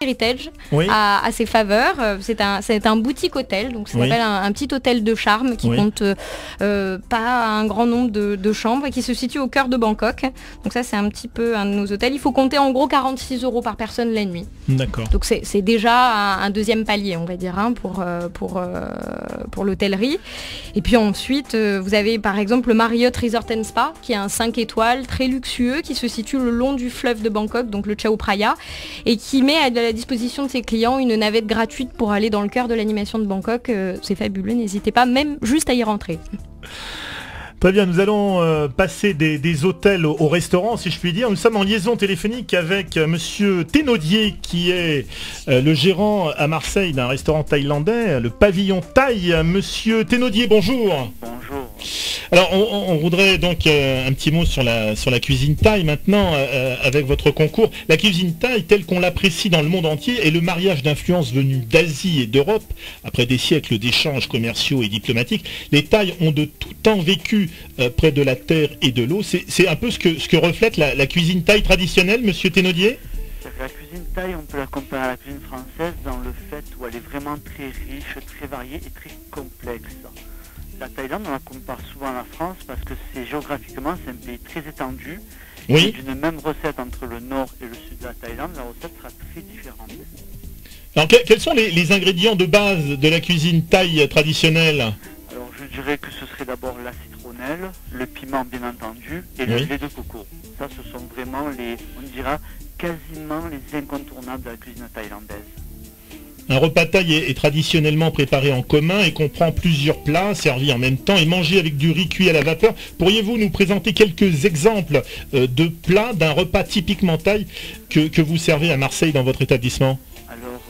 Heritage Oui. à ses faveurs. C'est un boutique hôtel, donc ça s'appelle un petit hôtel de charme qui compte pas un grand nombre de chambres et qui se situe au cœur de Bangkok. Donc ça c'est un petit peu un de nos hôtels. Il faut compter en gros 46 € par personne la nuit. D'accord. Donc c'est déjà un deuxième palier, on va dire, hein, pour l'hôtellerie. Et puis ensuite, vous avez par exemple le Marriott Resort & Spa, qui est un 5 étoiles très luxueux, qui se situe le long du fleuve de Bangkok, donc le Chao Phraya, et qui met à la disposition de ses clients une navette gratuite pour aller dans le cœur de l'animation de Bangkok. C'est fabuleux, n'hésitez pas, même juste à y rentrer. Très bien, nous allons passer des hôtels au restaurant, si je puis dire. Nous sommes en liaison téléphonique avec monsieur Thénaudier, qui est le gérant à Marseille d'un restaurant thaïlandais, le Pavillon Thaï. Monsieur Thénaudier, bonjour. Bonjour. Alors, on voudrait donc un petit mot sur la cuisine thaï maintenant, avec votre concours. La cuisine thaï, telle qu'on l'apprécie dans le monde entier, est le mariage d'influences venues d'Asie et d'Europe. Après des siècles d'échanges commerciaux et diplomatiques, les Thaïs ont de tout temps vécu près de la terre et de l'eau. C'est un peu ce que reflète la cuisine thaï traditionnelle, monsieur Thénaudier. La cuisine thaï, on peut la comparer à la cuisine française dans le fait où elle est vraiment très riche, très variée et très complexe. La Thaïlande, on la compare souvent à la France parce que géographiquement, c'est un pays très étendu. Oui. Et d'une même recette entre le nord et le sud de la Thaïlande, la recette sera très différente. Alors, quels sont les ingrédients de base de la cuisine thaï traditionnelle? Alors, je dirais que ce serait d'abord la citronnelle, le piment bien entendu, et le lait de coco. Ça, ce sont vraiment on dira, quasiment les incontournables de la cuisine thaïlandaise. Un repas thaï est traditionnellement préparé en commun et comprend plusieurs plats servis en même temps et mangés avec du riz cuit à la vapeur. Pourriez-vous nous présenter quelques exemples de plats d'un repas typiquement thaï que vous servez à Marseille dans votre établissement? Alors,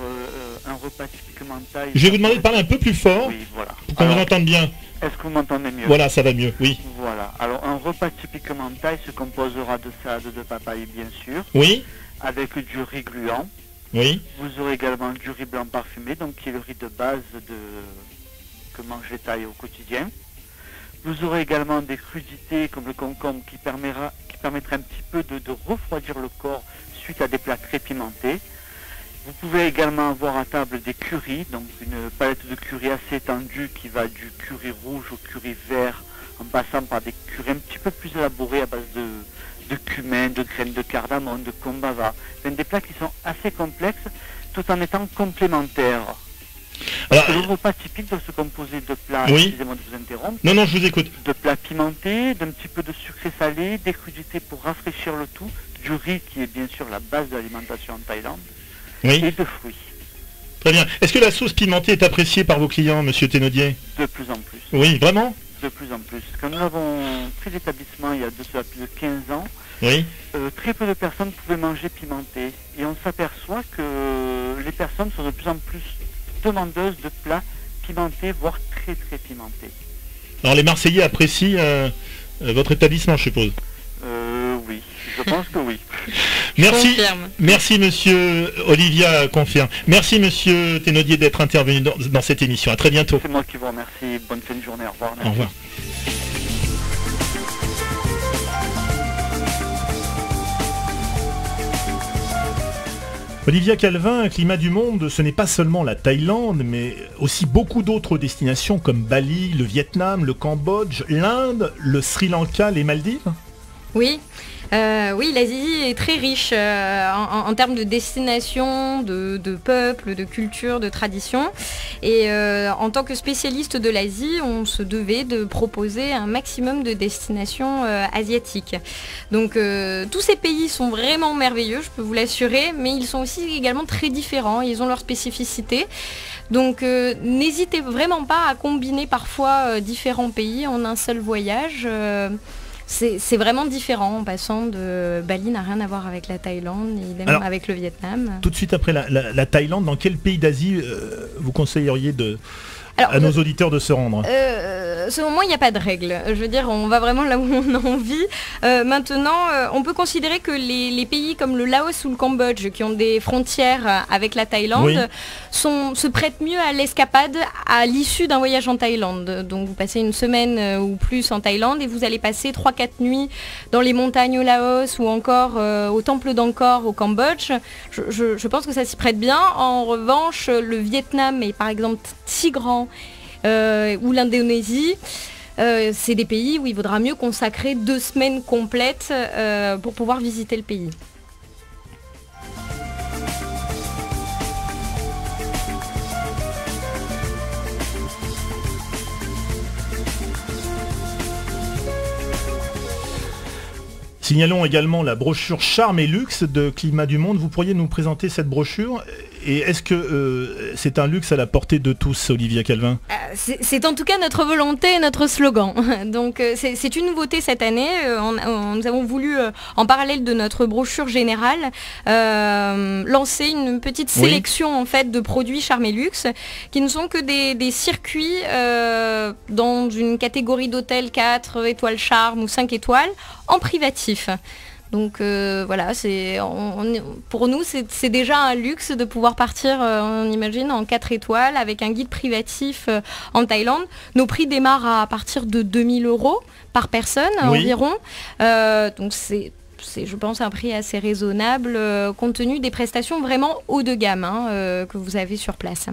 un repas typiquement thaï... Je vais vous demander de parler un peu plus fort, voilà, pour qu'on vous entende bien. Est-ce que vous m'entendez mieux? Voilà, ça va mieux, oui. Voilà. Alors, un repas typiquement thaï se composera de salade de papaye, bien sûr. Oui. Avec du riz gluant. Oui. Vous aurez également du riz blanc parfumé, donc qui est le riz de base que mangent les Thaïs au quotidien. Vous aurez également des crudités comme le concombre qui permettra un petit peu de refroidir le corps suite à des plats très pimentés. Vous pouvez également avoir à table des currys, donc une palette de curry assez étendue qui va du curry rouge au curry vert, en passant par des currys un petit peu plus élaborés à base de cumin, de graines de cardamome, de kombava. C'est des plats qui sont assez complexes tout en étant complémentaires. Alors, le repas typique doit se composer de plats, excusez-moi de vous interrompre. Non, je vous écoute. De plats pimentés, d'un petit peu de sucré salé, des crudités pour rafraîchir le tout, du riz qui est bien sûr la base de l'alimentation en Thaïlande, et de fruits. Très bien. Est-ce que la sauce pimentée est appréciée par vos clients, monsieur Thénaudier? De plus en plus. Oui, vraiment? De plus en plus. Quand nous avons pris l'établissement il y a de cela plus de 15 ans, très peu de personnes pouvaient manger pimenté. Et on s'aperçoit que les personnes sont de plus en plus demandeuses de plats pimentés, voire très très pimentés. Alors les Marseillais apprécient votre établissement, je suppose? Oui, je pense que oui. Merci monsieur Olivia confirme. Merci monsieur Thénaudier d'être intervenu dans cette émission. À très bientôt. C'est moi qui vous remercie. Bonne fin de journée. Au revoir. Merci. Au revoir. Olivia Calvin, climat du monde, ce n'est pas seulement la Thaïlande, mais aussi beaucoup d'autres destinations comme Bali, le Vietnam, le Cambodge, l'Inde, le Sri Lanka, les Maldives. Oui, l'Asie est très riche en termes de destination, de peuple, de culture, de tradition. Et en tant que spécialiste de l'Asie, on se devait de proposer un maximum de destinations asiatiques. Donc tous ces pays sont vraiment merveilleux, je peux vous l'assurer, mais ils sont aussi également très différents, ils ont leurs spécificités. Donc n'hésitez vraiment pas à combiner parfois différents pays en un seul voyage. C'est vraiment différent en passant de... Bali n'a rien à voir avec la Thaïlande, ni même avec le Vietnam. Tout de suite après la Thaïlande, dans quel pays d'Asie vous conseilleriez à nos auditeurs de se rendre? Selon moi, il n'y a pas de règle. Je veux dire, on va vraiment là où on a envie. Maintenant, on peut considérer que les pays comme le Laos ou le Cambodge, qui ont des frontières avec la Thaïlande, se prêtent mieux à l'escapade à l'issue d'un voyage en Thaïlande. Donc vous passez une semaine ou plus en Thaïlande et vous allez passer 3-4 nuits dans les montagnes au Laos ou encore au temple d'Angkor au Cambodge. Je pense que ça s'y prête bien. En revanche, le Vietnam est par exemple si grand, ou l'Indonésie, c'est des pays où il vaudra mieux consacrer 2 semaines complètes pour pouvoir visiter le pays. Signalons également la brochure Charme et Luxe de Climat du Monde. Vous pourriez nous présenter cette brochure? Et est-ce que c'est un luxe à la portée de tous, Olivia Calvin? C'est en tout cas notre volonté et notre slogan. Donc c'est une nouveauté cette année. Nous avons voulu, en parallèle de notre brochure générale, lancer une petite sélection en fait de produits Charme et Luxe qui ne sont que des circuits dans une catégorie d'hôtels 4 étoiles Charme ou 5 étoiles en privatif. Donc voilà, pour nous c'est déjà un luxe de pouvoir partir, on imagine, en 4 étoiles avec un guide privatif en Thaïlande. Nos prix démarrent à partir de 2 000 € par personne environ. Donc c'est je pense un prix assez raisonnable compte tenu des prestations vraiment haut de gamme que vous avez sur place.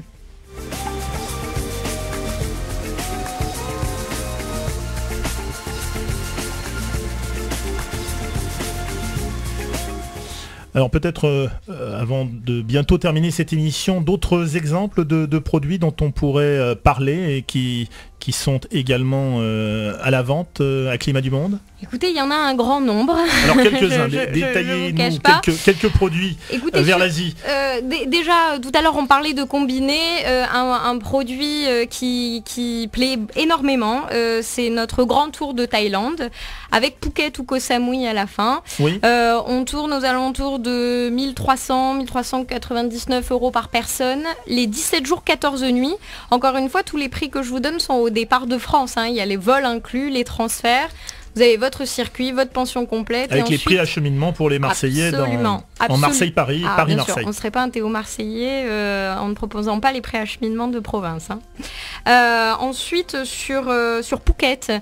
Alors peut-être, avant de bientôt terminer cette émission, d'autres exemples de produits dont on pourrait parler et qui sont également à la vente à Climat du Monde? Écoutez, il y en a un grand nombre. Alors quelques-uns, détaillez-nous quelques produits. Écoutez, vers l'Asie. Déjà, tout à l'heure, on parlait de combiner un produit qui plaît énormément. C'est notre grand tour de Thaïlande, avec Phuket ou Koh Samui à la fin. On tourne aux alentours de 1399 € par personne, les 17 jours, 14 nuits. Encore une fois, tous les prix que je vous donne sont au départ de France. Il y a les vols inclus, les transferts. Vous avez votre circuit, votre pension complète. Avec les prix acheminement pour les Marseillais en Marseille-Paris, Paris-Marseille. On ne serait pas un Théo Marseillais en ne proposant pas les préacheminements de province. Ensuite, sur Phuket,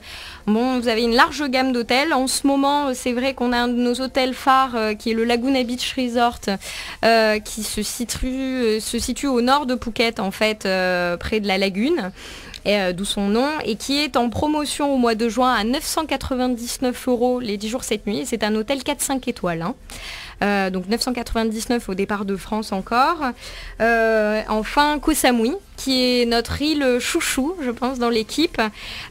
vous avez une large gamme d'hôtels. En ce moment, c'est vrai qu'on a un de nos hôtels phares qui est le Laguna Beach Resort qui se situe au nord de Phuket, en fait, près de la lagune. D'où son nom, et qui est en promotion au mois de juin à 999 € les 10 jours 7 nuits. C'est un hôtel 4-5 étoiles. Donc 999 au départ de France encore. Enfin, Koh Samui, qui est notre île chouchou, je pense, dans l'équipe,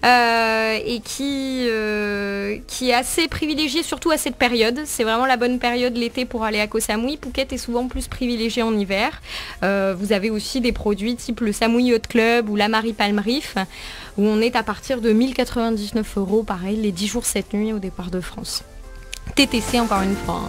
et qui est assez privilégiée, surtout à cette période. C'est vraiment la bonne période l'été pour aller à Koh Samui. Phuket est souvent plus privilégié en hiver. Vous avez aussi des produits type le Samui Yacht Club ou l'Amari Palm Reef, où on est à partir de 1099 €, pareil, les 10 jours 7 nuits au départ de France. TTC encore une fois.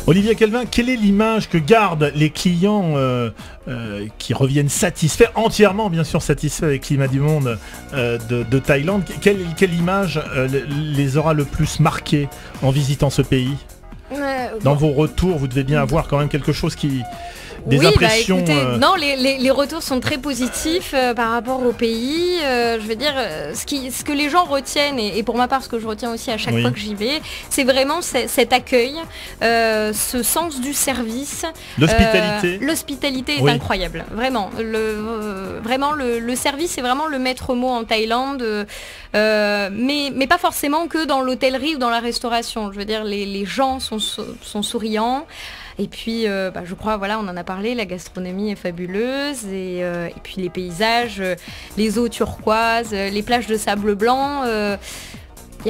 Olivia Calvin, quelle est l'image que gardent les clients qui reviennent satisfaits, entièrement bien sûr satisfaits avec Climat du Monde de Thaïlande? Quelle image les aura le plus marqués en visitant ce pays? Dans vos retours, vous devez bien avoir quand même quelque chose des impressions. Écoutez, non, les retours sont très positifs par rapport au pays. Je veux dire, ce que les gens retiennent, et pour ma part, ce que je retiens aussi à chaque fois que j'y vais, c'est vraiment cet accueil, ce sens du service. L'hospitalité. L'hospitalité est incroyable, vraiment. Le service est vraiment le maître mot en Thaïlande, mais pas forcément que dans l'hôtellerie ou dans la restauration. Je veux dire, les gens sont souriants. Et puis, je crois, voilà, on en a parlé, la gastronomie est fabuleuse, et puis les paysages, les eaux turquoises, les plages de sable blanc.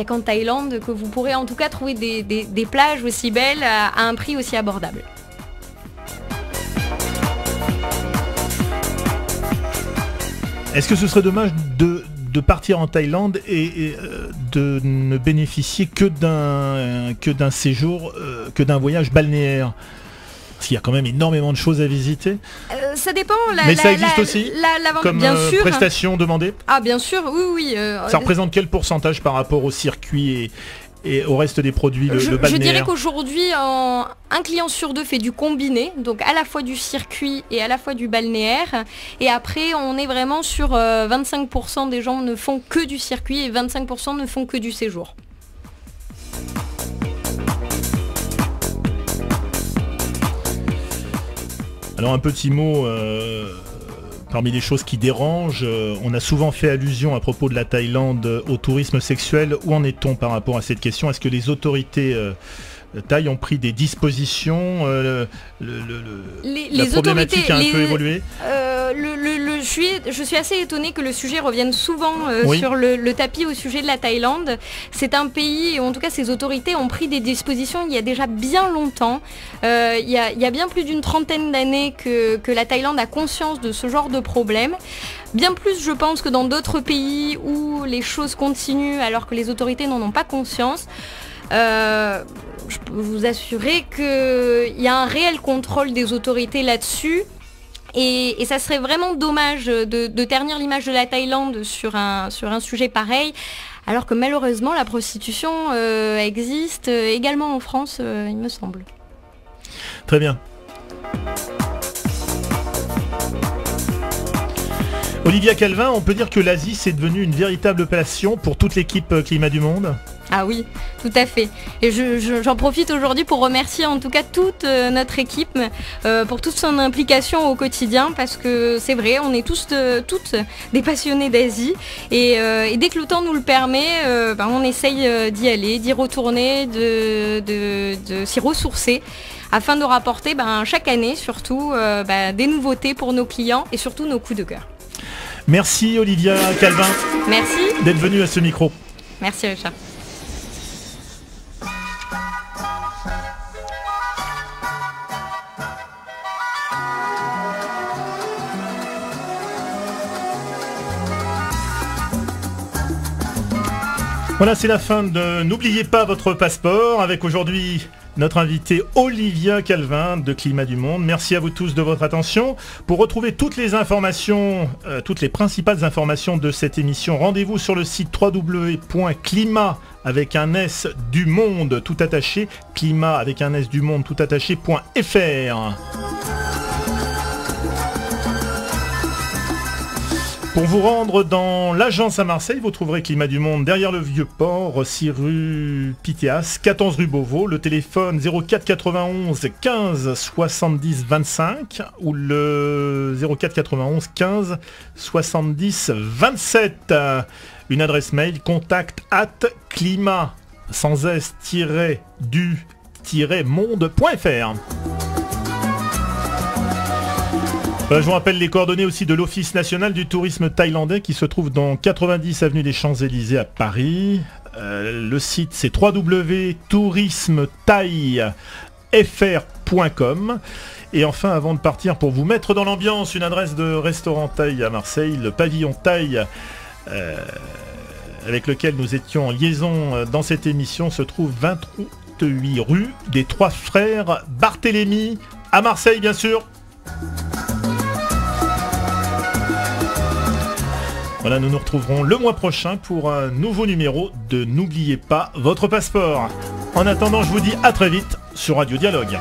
a qu'en Thaïlande que vous pourrez en tout cas trouver des plages aussi belles à un prix aussi abordable. Est-ce que ce serait dommage de partir en Thaïlande et de ne bénéficier que d'un séjour, que d'un voyage balnéaire? Parce qu'il y a quand même énormément de choses à visiter. Ça dépend. Mais ça existe aussi comme bien sûr. prestation demandée? Ah bien sûr, oui. Ça représente quel pourcentage par rapport au circuit et au reste des produits, le balnéaire? Je dirais qu'aujourd'hui, un client sur deux fait du combiné, donc à la fois du circuit et à la fois du balnéaire. Et après, on est vraiment sur 25% des gens ne font que du circuit et 25% ne font que du séjour. Alors un petit mot, parmi les choses qui dérangent, on a souvent fait allusion à propos de la Thaïlande au tourisme sexuel. Où en est-on par rapport à cette question? Est-ce que les autorités Thaï ont pris des dispositions? La problématique a un peu évolué. Je suis assez étonnée que le sujet revienne souvent Oui. sur le tapis au sujet de la Thaïlande. C'est un pays, et en tout cas ses autorités ont pris des dispositions il y a déjà bien longtemps. Il y a bien plus d'une trentaine d'années que la Thaïlande a conscience de ce genre de problème. Bien plus, je pense, que dans d'autres pays où les choses continuent alors que les autorités n'en ont pas conscience. Je peux vous assurer qu'il y a un réel contrôle des autorités là-dessus. Et ça serait vraiment dommage de ternir l'image de la Thaïlande sur un sujet pareil, alors que malheureusement la prostitution existe également en France, il me semble. Très bien. Olivia Calvin, on peut dire que l'Asie c'est devenu une véritable passion pour toute l'équipe Climat du Monde? Ah oui, tout à fait. Et j'en profite aujourd'hui pour remercier en tout cas toute notre équipe pour toute son implication au quotidien, parce que c'est vrai, on est toutes des passionnés d'Asie et dès que le temps nous le permet, on essaye d'y aller, d'y retourner, de s'y ressourcer afin de rapporter chaque année surtout des nouveautés pour nos clients et surtout nos coups de cœur. Merci Olivia Calvin. Merci. D'être venue à ce micro. Merci Richard. Voilà, c'est la fin de N'oubliez pas votre passeport, avec aujourd'hui notre invitée Olivia Calvin de Climat du Monde. Merci à vous tous de votre attention. Pour retrouver toutes les informations, toutes les principales informations de cette émission, rendez-vous sur le site www.climat avec un S du monde tout attaché, climat avec un S du monde tout attaché.fr. Pour vous rendre dans l'agence à Marseille, vous trouverez Climat du Monde derrière le Vieux-Port, 6 rue Pythéas, 14 rue Beauvau, le téléphone 04 91 15 70 25 ou le 04 91 15 70 27. Une adresse mail contact@climat sans s-du-monde.fr. Je vous rappelle les coordonnées aussi de l'Office national du tourisme thaïlandais qui se trouve dans 90 avenue des Champs-Élysées à Paris. Le site c'est www.tourismethaifr.com. Et enfin, avant de partir, pour vous mettre dans l'ambiance, une adresse de restaurant thaï à Marseille, le pavillon thaï, avec lequel nous étions en liaison dans cette émission, se trouve 28 rue des Trois Frères Barthélemy à Marseille, bien sûr. Voilà, nous nous retrouverons le mois prochain pour un nouveau numéro de N'oubliez pas votre passeport. En attendant, je vous dis à très vite sur Radio Dialogue.